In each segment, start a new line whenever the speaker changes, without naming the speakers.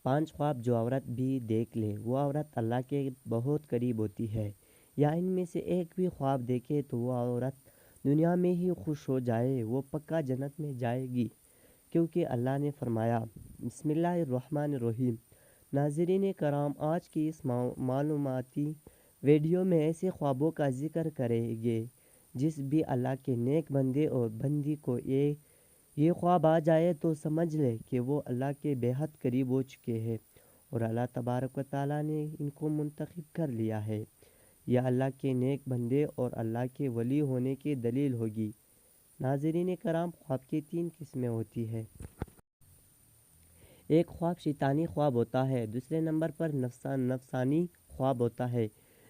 5 خواب جو عورت بھی دیکھ لے وہ عورت اللہ کے بہت قریب ہوتی ہے، یا ان میں سے ایک بھی خواب دیکھے تو وہ عورت دنیا میں ہی خوش ہو جائے، وہ پکا جنت میں جائے گی، کیونکہ اللہ نے فرمایا۔ بسم اللہ الرحمن الرحیم۔ ناظرین کرام، آج کی اس معلوماتی ویڈیو میں ایسے خوابوں کا ذکر کریں گے جس بھی اللہ کے نیک بندے اور بندی کو یہ خواب آ جائے تو سمجھ لے کہ وہ اللہ کے بے حد قریب ہو چکے ہیں اور اللہ تبارک و تعالیٰ نے ان کو منتخب کر لیا ہے۔ یہ اللہ کے نیک بندے اور اللہ کے ولی ہونے کی دلیل ہوگی۔ ناظرین کرام، خواب کی 3 قسمیں ہوتی ہیں۔ ایک خواب شیطانی خواب ہوتا ہے، دوسرے نمبر پر نفسانی خواب ہوتا ہے،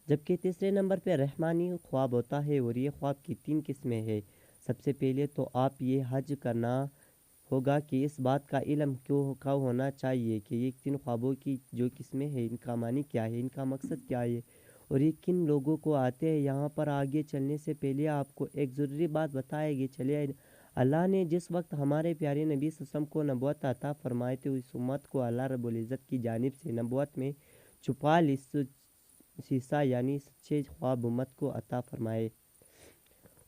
جبکہ تیسرے نمبر پر رحمانی خواب ہوتا ہے، اور یہ خواب کی 3 قسمیں ہیں۔ سب سے پہلے تو آپ یہ حج کرنا ہوگا کہ اس بات کا علم کیوں ہونا چاہیے کہ یہ 3 خوابوں کی جو قسمیں ہیں ان کا معنی کیا ہے، ان کا مقصد کیا ہے اور یہ کن لوگوں کو آتے ہیں۔ یہاں پر آگے چلنے سے پہلے آپ کو ایک ضروری بات بتائے گی چلے، اللہ نے جس وقت ہمارے پیارے نبی صلی اللہ علیہ وسلم کو نبوت عطا فرمائے تو اس امت کو اللہ رب العزت کی جانب سے نبوت میں چھپا سیسا یعنی سچے خواب امت کو عطا فرمائے،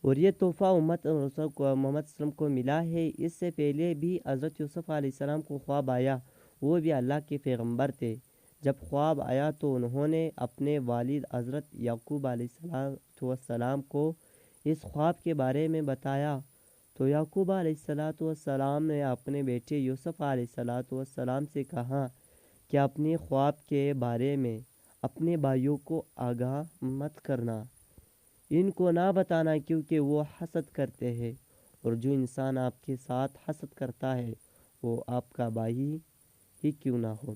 اور یہ تحفہ امت محمد صلی اللہ علیہ وسلم کو ملا ہے۔ اس سے پہلے بھی حضرت یوسف علیہ السلام کو خواب آیا، وہ بھی اللہ کے پیغمبر تھے۔ جب خواب آیا تو انہوں نے اپنے والد حضرت یعقوب علیہ السلام کو اس خواب کے بارے میں بتایا، تو یعقوب علیہ السلام نے اپنے بیٹے یوسف علیہ السلام سے کہا کہ اپنے خواب کے بارے میں اپنے بھائیوں کو آگاہ مت کرنا، ان کو نہ بتانا، کیونکہ وہ حسد کرتے ہیں، اور جو انسان آپ کے ساتھ حسد کرتا ہے وہ آپ کا بھائی ہی کیوں نہ ہو،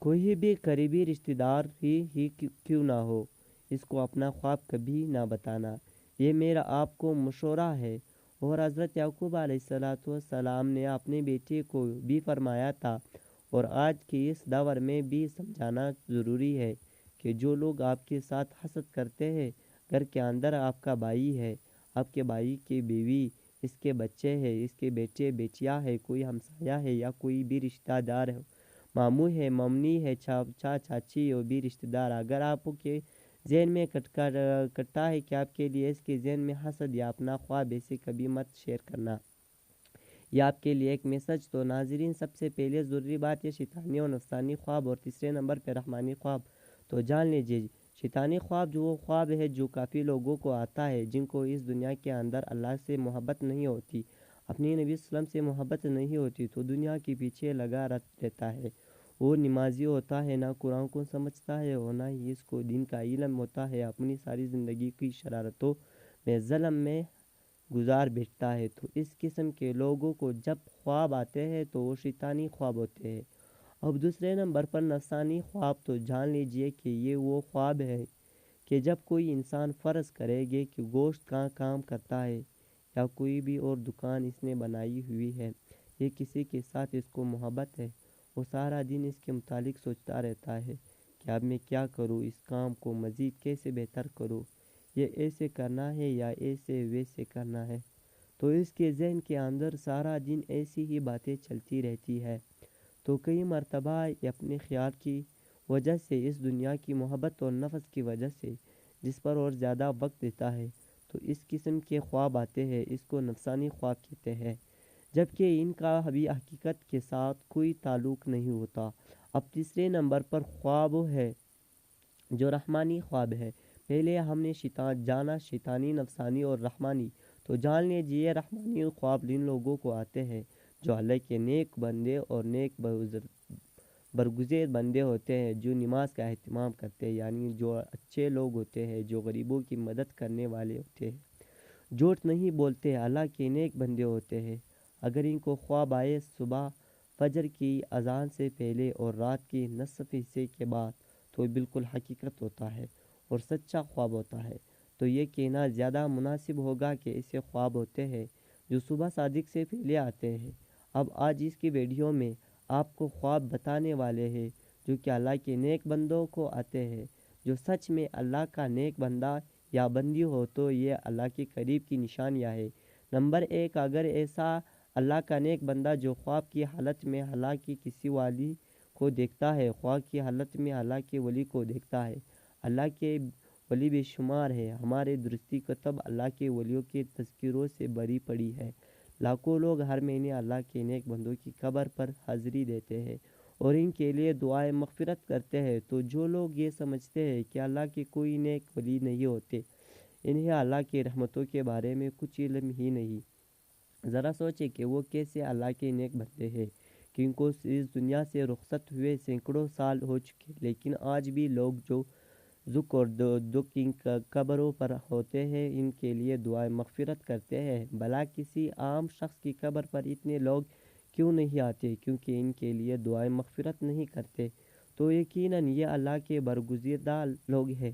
کوئی بھی قریبی رشتہ دار ہی کیوں نہ ہو، اس کو اپنا خواب کبھی نہ بتانا، یہ میرا آپ کو مشورہ ہے۔ اور حضرت یعقوب علیہ السلام نے اپنے بیٹے کو بھی فرمایا تھا، اور آج کے اس دور میں بھی سمجھانا ضروری ہے کہ جو لوگ آپ کے ساتھ حسد کرتے ہیں، گھر کے اندر آپ کا بھائی ہے، آپ کے بھائی کی بیوی، اس کے بچے ہیں، اس کے بیٹے بیٹیاں ہیں، کوئی ہمسایہ ہے یا کوئی بھی رشتہ دار ہے، ماموں ہے، ممنی ہے، چاچا چاچی اور بھی رشتہ دار، اگر آپ کے ذہن میں کٹا ہے کہ آپ کے لیے اس کے ذہن میں حسد یا اپنا خواب ایسے کبھی مت شیئر کرنا۔ یہ آپ کے لیے ایک میسج۔ تو ناظرین، سب سے پہلے ضروری بات یہ شیطانی اور نفسانی خواب، اور تیسرے نمبر پہ رحمانی خواب تو جان لیجیے۔ شیطانی خواب جو وہ خواب ہے جو کافی لوگوں کو آتا ہے جن کو اس دنیا کے اندر اللہ سے محبت نہیں ہوتی، اپنی نبی صلی اللہ علیہ وسلم سے محبت نہیں ہوتی، تو دنیا کے پیچھے لگا رہتا ہے۔ وہ نمازی ہوتا ہے، نہ قرآن کو سمجھتا ہے اور نہ ہی اس کو دین کا علم ہوتا ہے، اپنی ساری زندگی کی شرارتوں میں ظلم میں گزار بیٹھتا ہے۔ تو اس قسم کے لوگوں کو جب خواب آتے ہیں تو وہ شیطانی خواب ہوتے ہیں۔ اب دوسرے نمبر پر نفسانی خواب تو جان لیجئے کہ یہ وہ خواب ہے کہ جب کوئی انسان فرض کرے گے کہ گوشت کا کام کرتا ہے یا کوئی بھی اور دکان اس نے بنائی ہوئی ہے، یہ کسی کے ساتھ اس کو محبت ہے، وہ سارا دن اس کے متعلق سوچتا رہتا ہے کہ اب میں کیا کروں، اس کام کو مزید کیسے بہتر کروں، یہ ایسے کرنا ہے یا ایسے ویسے کرنا ہے، تو اس کے ذہن کے اندر سارا دن ایسی ہی باتیں چلتی رہتی ہے۔ تو کئی مرتبہ یہ اپنے خیال کی وجہ سے، اس دنیا کی محبت اور نفس کی وجہ سے جس پر اور زیادہ وقت دیتا ہے تو اس قسم کے خواب آتے ہیں، اس کو نفسانی خواب کہتے ہیں، جبکہ ان کا بھی حقیقت کے ساتھ کوئی تعلق نہیں ہوتا۔ اب تیسرے نمبر پر خواب ہے جو رحمانی خواب ہے۔ پہلے ہم نے جانا شیطانی، نفسانی اور رحمانی، تو جان لیجیے رحمانی خواب ان لوگوں کو آتے ہیں جو اللہ کے نیک بندے اور نیک برگزید بندے ہوتے ہیں، جو نماز کا اہتمام کرتے ہیں، یعنی جو اچھے لوگ ہوتے ہیں، جو غریبوں کی مدد کرنے والے ہوتے ہیں، جھوٹ نہیں بولتے، اللہ کے نیک بندے ہوتے ہیں۔ اگر ان کو خواب آئے صبح فجر کی اذان سے پہلے اور رات کی نصف حصے کے بعد، تو بالکل حقیقت ہوتا ہے اور سچا خواب ہوتا ہے، تو یہ کہنا زیادہ مناسب ہوگا کہ ایسے خواب ہوتے ہیں جو صبح صادق سے پہلے آتے ہیں۔ اب آج اس کی ویڈیو میں آپ کو خواب بتانے والے ہیں جو کہ اللہ کے نیک بندوں کو آتے ہیں، جو سچ میں اللہ کا نیک بندہ یا بندی ہو تو یہ اللہ کے قریب کی نشانیاں ہے۔ نمبر 1، اگر ایسا اللہ کا نیک بندہ جو خواب کی حالت میں اللہ کی کسی والی کو دیکھتا ہے، خواہ کی حالت میں اللہ کے ولی کو دیکھتا ہے۔ اللہ کے ولی بے شمار ہے، ہمارے درستی کتب اللہ کے ولیوں کے تذکروں سے بری پڑی ہے۔ لاکھوں لوگ ہر مہینے اللہ کے نیک بندوں کی قبر پر حاضری دیتے ہیں اور ان کے لیے دعائیں مغفرت کرتے ہیں۔ تو جو لوگ یہ سمجھتے ہیں کہ اللہ کے کوئی نیک ولی نہیں ہوتے، انہیں اللہ کی رحمتوں کے بارے میں کچھ علم ہی نہیں۔ ذرا سوچیں کہ وہ کیسے اللہ کے نیک بندے ہیں، کہ ان کو اس دنیا سے رخصت ہوئے سینکڑوں سال ہو چکے، لیکن آج بھی لوگ جو ذک اور دکھ ان قبروں پر ہوتے ہیں ان کے لیے دعائیں مغفرت کرتے ہیں۔ بھلا کسی عام شخص کی قبر پر اتنے لوگ کیوں نہیں آتے؟ کیونکہ ان کے لیے دعائیں مغفرت نہیں کرتے۔ تو یقیناً یہ اللہ کے برگزیدہ لوگ ہیں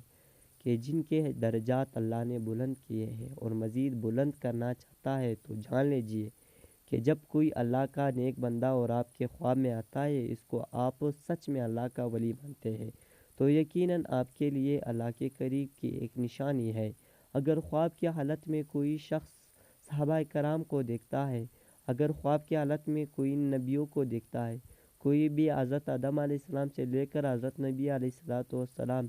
کہ جن کے درجات اللہ نے بلند کیے ہیں اور مزید بلند کرنا چاہتا ہے۔ تو جان لیجئے کہ جب کوئی اللہ کا نیک بندہ اور آپ کے خواب میں آتا ہے، اس کو آپ سچ میں اللہ کا ولی مانتے ہیں، تو یقیناً آپ کے لیے اللہ کے قریب کی ایک نشانی ہے۔ اگر خواب کی حالت میں کوئی شخص صحابہ کرام کو دیکھتا ہے، اگر خواب کی حالت میں کوئی نبیوں کو دیکھتا ہے، کوئی بھی حضرت آدم علیہ السلام سے لے کر حضرت نبی علیہ السلام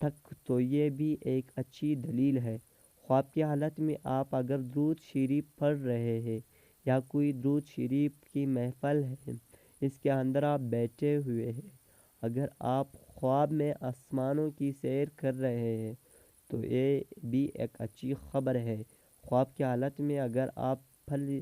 تک، تو یہ بھی ایک اچھی دلیل ہے۔ خواب کی حالت میں آپ اگر درود شریف پڑھ رہے ہیں یا کوئی درود شریف کی محفل ہے، اس کے اندر آپ بیٹھے ہوئے ہیں، اگر آپ خواب میں آسمانوں کی سیر کر رہے ہیں تو یہ بھی ایک اچھی خبر ہے۔ خواب کی حالت میں اگر آپ پھل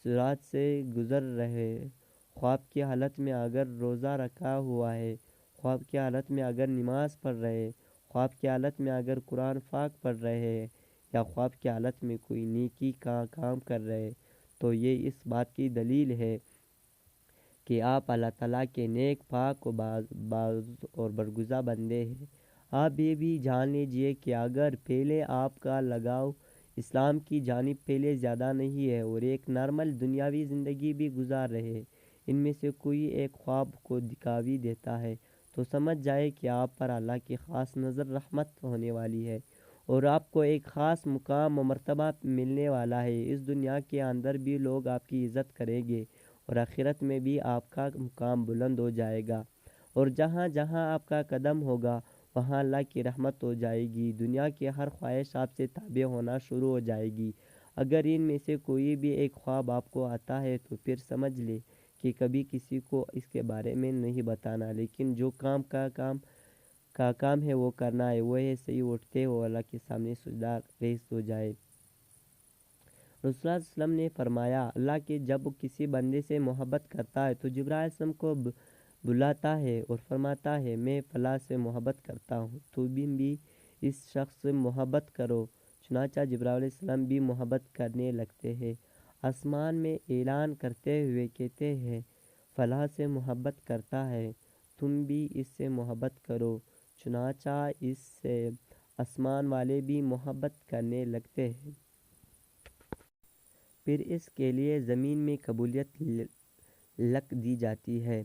صراط سے گزر رہے ہیں، خواب کی حالت میں اگر روزہ رکھا ہوا ہے، خواب کی حالت میں اگر نماز پڑھ رہے ہیں، خواب کی حالت میں اگر قرآن پاک پڑھ رہے ہیں یا خواب کی حالت میں کوئی نیکی کا کام کر رہے ہیں، تو یہ اس بات کی دلیل ہے کہ آپ اللہ تعالیٰ کے نیک پاک و باز اور برگزیدہ بندے ہیں۔ آپ یہ بھی جان لیجئے کہ اگر پہلے آپ کا لگاؤ اسلام کی جانب پہلے زیادہ نہیں ہے اور ایک نارمل دنیاوی زندگی بھی گزار رہے ہیں، ان میں سے کوئی ایک خواب کو دکھاوی دیتا ہے، تو سمجھ جائے کہ آپ پر اللہ کی خاص نظر رحمت ہونے والی ہے اور آپ کو ایک خاص مقام و مرتبہ ملنے والا ہے۔ اس دنیا کے اندر بھی لوگ آپ کی عزت کریں گے اور آخرت میں بھی آپ کا مقام بلند ہو جائے گا، اور جہاں جہاں آپ کا قدم ہوگا وہاں اللہ کی رحمت ہو جائے گی، دنیا کی ہر خواہش آپ سے تابع ہونا شروع ہو جائے گی۔ اگر ان میں سے کوئی بھی ایک خواب آپ کو آتا ہے تو پھر سمجھ لے کہ کبھی کسی کو اس کے بارے میں نہیں بتانا، لیکن جو کام ہے وہ کرنا ہے، وہ ہے صحیح اٹھتے ہو اللہ کے سامنے سجدہ ریز ہو جائے۔ رسول اللہ صلی اللہ علیہ وسلم نے فرمایا، اللہ کے جب کسی بندے سے محبت کرتا ہے تو جبرائیل علیہ السلام کو بلاتا ہے اور فرماتا ہے میں فلاں سے محبت کرتا ہوں، تو بھی اس شخص سے محبت کرو۔ چنانچہ جبرائیل علیہ السلام بھی محبت کرنے لگتے ہیں، آسمان میں اعلان کرتے ہوئے کہتے ہیں فلاں سے محبت کرتا ہے، تم بھی اس سے محبت کرو۔ چنانچہ اس سے آسمان والے بھی محبت کرنے لگتے ہیں۔ پھر اس کے لیے زمین میں قبولیت لکھ دی جاتی ہے،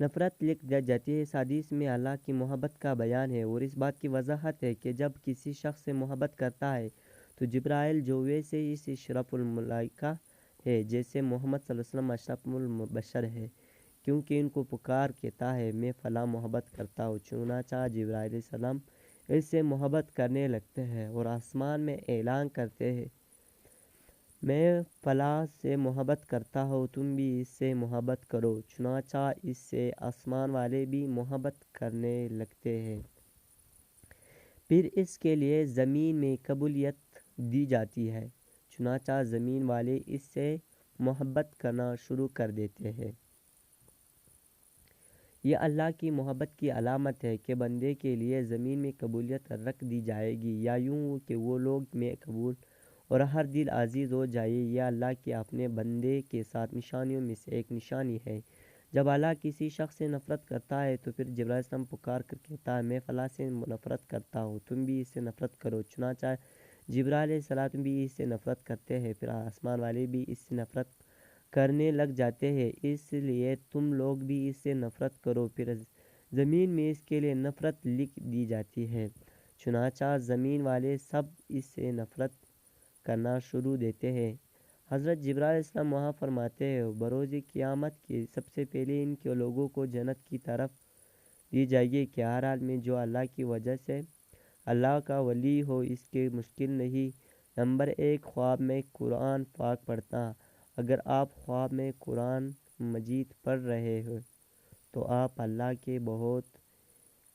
نفرت لکھ دی جاتی ہے۔ اس حدیث میں اللہ کی محبت کا بیان ہے اور اس بات کی وضاحت ہے کہ جب کسی شخص سے محبت کرتا ہے تو جبرائیل جو ویسے ہی اشرف الملائکہ ہے، جیسے محمد صلی اللہ علیہ وسلم اشرف البشر ہے، کیونکہ ان کو پکار کہتا ہے میں فلاں محبت کرتا ہوں، چنانچہ جبرائیل علیہ السلام اس سے محبت کرنے لگتے ہیں اور آسمان میں اعلان کرتے ہیں میں فلاں سے محبت کرتا ہوں، تم بھی اس سے محبت کرو۔ چنانچہ اس سے آسمان والے بھی محبت کرنے لگتے ہیں۔ پھر اس کے لیے زمین میں قبولیت دی جاتی ہے، چنانچہ زمین والے اس سے محبت کرنا شروع کر دیتے ہیں۔ یہ اللہ کی محبت کی علامت ہے کہ بندے کے لیے زمین میں قبولیت رکھ دی جائے گی، یا یوں کہ وہ لوگ میں قبول اور ہر دل عزیز ہو جائے۔ یہ اللہ کے اپنے بندے کے ساتھ نشانیوں میں سے ایک نشانی ہے۔ جب اللہ کسی شخص سے نفرت کرتا ہے تو پھر جبرائیل علیہ السلام پکار کر کہتا ہے میں فلاں سے نفرت کرتا ہوں، تم بھی اس سے نفرت کرو۔ چنانچہ جبرائیل علیہ السلام بھی اس سے نفرت کرتے ہیں، پھر آسمان والے بھی اس سے نفرت کرنے لگ جاتے ہیں، اس لیے تم لوگ بھی اس سے نفرت کرو۔ پھر زمین میں اس کے لیے نفرت لکھ دی جاتی ہے، چنانچہ زمین والے سب اس سے نفرت کرنا شروع دیتے ہیں۔ حضرت جبرائیل علیہ السلام وہاں فرماتے ہیں بروز قیامت کی سب سے پہلے ان کے لوگوں کو جنت کی طرف دی جائے گی کہ ہر حال میں جو اللہ کی وجہ سے اللہ کا ولی ہو اس کے مشکل نہیں۔ نمبر 1، خواب میں قرآن پاک پڑھنا۔ اگر آپ خواب میں قرآن مجید پڑھ رہے ہو تو آپ اللہ کے بہت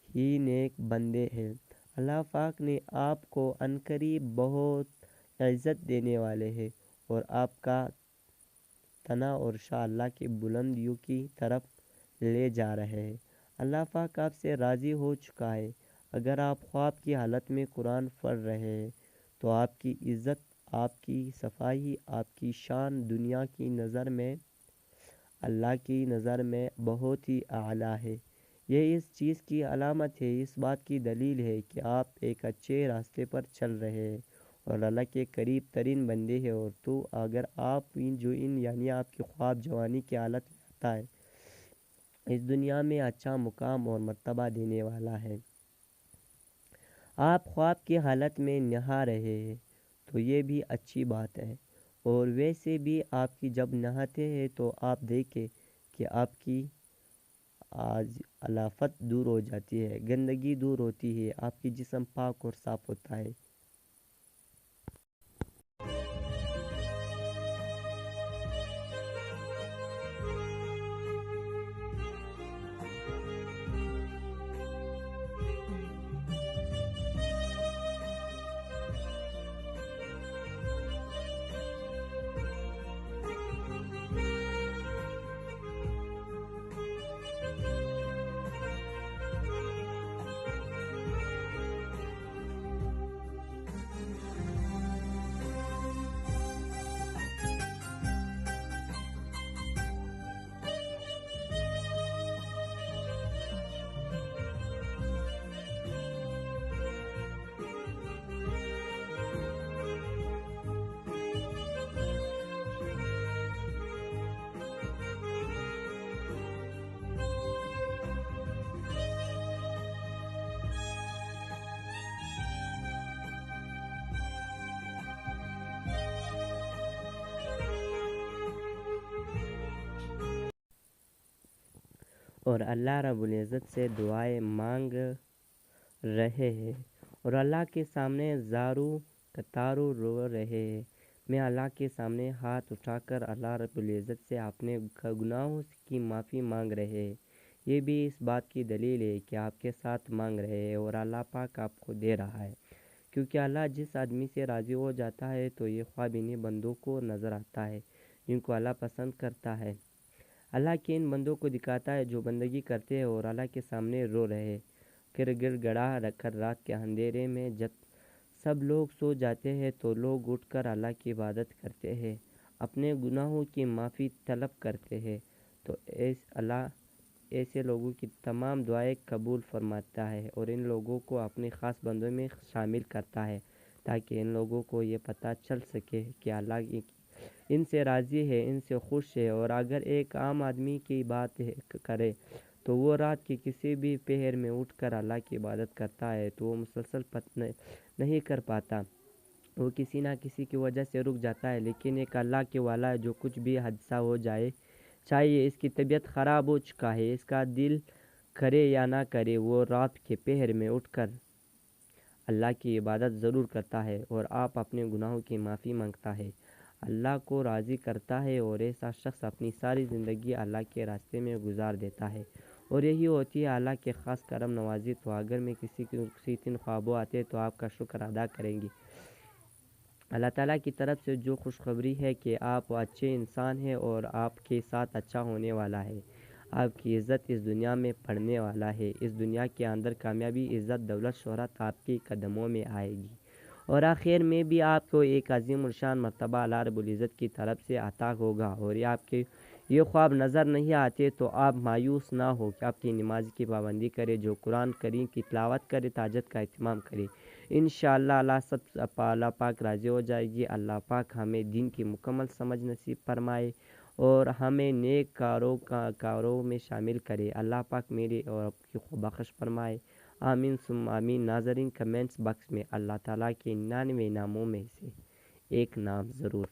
ہی نیک بندے ہیں۔ اللہ پاک نے آپ کو عنقریب بہت عزت دینے والے ہیں اور آپ کا تنا اور شاہ اللہ کی بلندیوں کی طرف لے جا رہے ہیں۔ اللہ پاک آپ سے راضی ہو چکا ہے۔ اگر آپ خواب کی حالت میں قرآن پڑھ رہے ہیں تو آپ کی عزت، آپ کی صفائی، آپ کی شان دنیا کی نظر میں، اللہ کی نظر میں بہت ہی اعلیٰ ہے۔ یہ اس چیز کی علامت ہے، اس بات کی دلیل ہے کہ آپ ایک اچھے راستے پر چل رہے ہیں اور اللہ کے قریب ترین بندے ہیں۔ اور تو اگر آپ یعنی آپ کی خواب جوانی کی حالت میں آتا ہے، اس دنیا میں اچھا مقام اور مرتبہ دینے والا ہے۔ آپ خواب کی حالت میں نہا رہے ہیں تو یہ بھی اچھی بات ہے، اور ویسے بھی آپ کی جب نہاتے ہیں تو آپ دیکھیں کہ آپ کی علافت دور ہو جاتی ہے، گندگی دور ہوتی ہے، آپ کی جسم پاک اور صاف ہوتا ہے۔ اور اللہ رب العزت سے دعائیں مانگ رہے ہیں اور اللہ کے سامنے زارو کتارو رو رہے ہیں۔ میں اللہ کے سامنے ہاتھ اٹھا کر اللہ رب العزت سے اپنے گناہوں کی معافی مانگ رہے ہیں۔ یہ بھی اس بات کی دلیل ہے کہ آپ کے ساتھ مانگ رہے ہیں اور اللہ پاک آپ کو دے رہا ہے، کیونکہ اللہ جس آدمی سے راضی ہو جاتا ہے تو یہ خواب انہیں بندوں کو نظر آتا ہے جن کو اللہ پسند کرتا ہے۔ اللہ کے ان بندوں کو دکھاتا ہے جو بندگی کرتے ہیں اور اللہ کے سامنے رو رہے ہیں۔ پھر گڑ گڑا رکھ کر رات کے اندھیرے میں جب سب لوگ سو جاتے ہیں تو لوگ اٹھ کر اللہ کی عبادت کرتے ہیں، اپنے گناہوں کی معافی طلب کرتے ہیں، تو اللہ ایسے لوگوں کی تمام دعائیں قبول فرماتا ہے اور ان لوگوں کو اپنے خاص بندوں میں شامل کرتا ہے تاکہ ان لوگوں کو یہ پتہ چل سکے کہ اللہ ان سے راضی ہے، ان سے خوش ہے۔ اور اگر ایک عام آدمی کی بات کرے تو وہ رات کے کسی بھی پہر میں اٹھ کر اللہ کی عبادت کرتا ہے تو وہ مسلسل نہیں کر پاتا، وہ کسی نہ کسی کی وجہ سے رک جاتا ہے۔ لیکن ایک اللہ کے والا جو کچھ بھی حادثہ ہو جائے، چاہیے اس کی طبیعت خراب ہو چکا ہے، اس کا دل کرے یا نہ کرے، وہ رات کے پہر میں اٹھ کر اللہ کی عبادت ضرور کرتا ہے اور آپ اپنے گناہوں کی معافی مانگتا ہے، اللہ کو راضی کرتا ہے، اور ایسا شخص اپنی ساری زندگی اللہ کے راستے میں گزار دیتا ہے۔ اور یہی ہوتی ہے اللہ کے خاص کرم نوازی۔ تو اگر میں کسی دن خوابوں آتے تو آپ کا شکر ادا کریں گی۔ اللہ تعالیٰ کی طرف سے جو خوشخبری ہے کہ آپ اچھے انسان ہیں اور آپ کے ساتھ اچھا ہونے والا ہے، آپ کی عزت اس دنیا میں بڑھنے والا ہے، اس دنیا کے اندر کامیابی، عزت، دولت، شہرت آپ کے قدموں میں آئے گی، اور آخر میں بھی آپ کو ایک عظیم الشان مرتبہ اللہ رب العزت کی طرف سے عطا ہوگا۔ اور یہ آپ کے یہ خواب نظر نہیں آتے تو آپ مایوس نہ ہو کہ آپ کی نماز کی پابندی کرے، جو قرآن کریم کی تلاوت کرے، تہجد کا اہتمام کرے، انشاءاللہ اللہ پاک راضی ہو جائے گی۔ اللہ پاک ہمیں دین کی مکمل سمجھ نصیب فرمائے اور ہمیں نیک کاروں میں شامل کرے۔ اللہ پاک میرے اور آپ کی بخش فرمائے، آمین ثم آمین۔ ناظرین، کمنٹس باکس میں اللہ تعالیٰ کے 99 ناموں میں سے ایک نام ضرور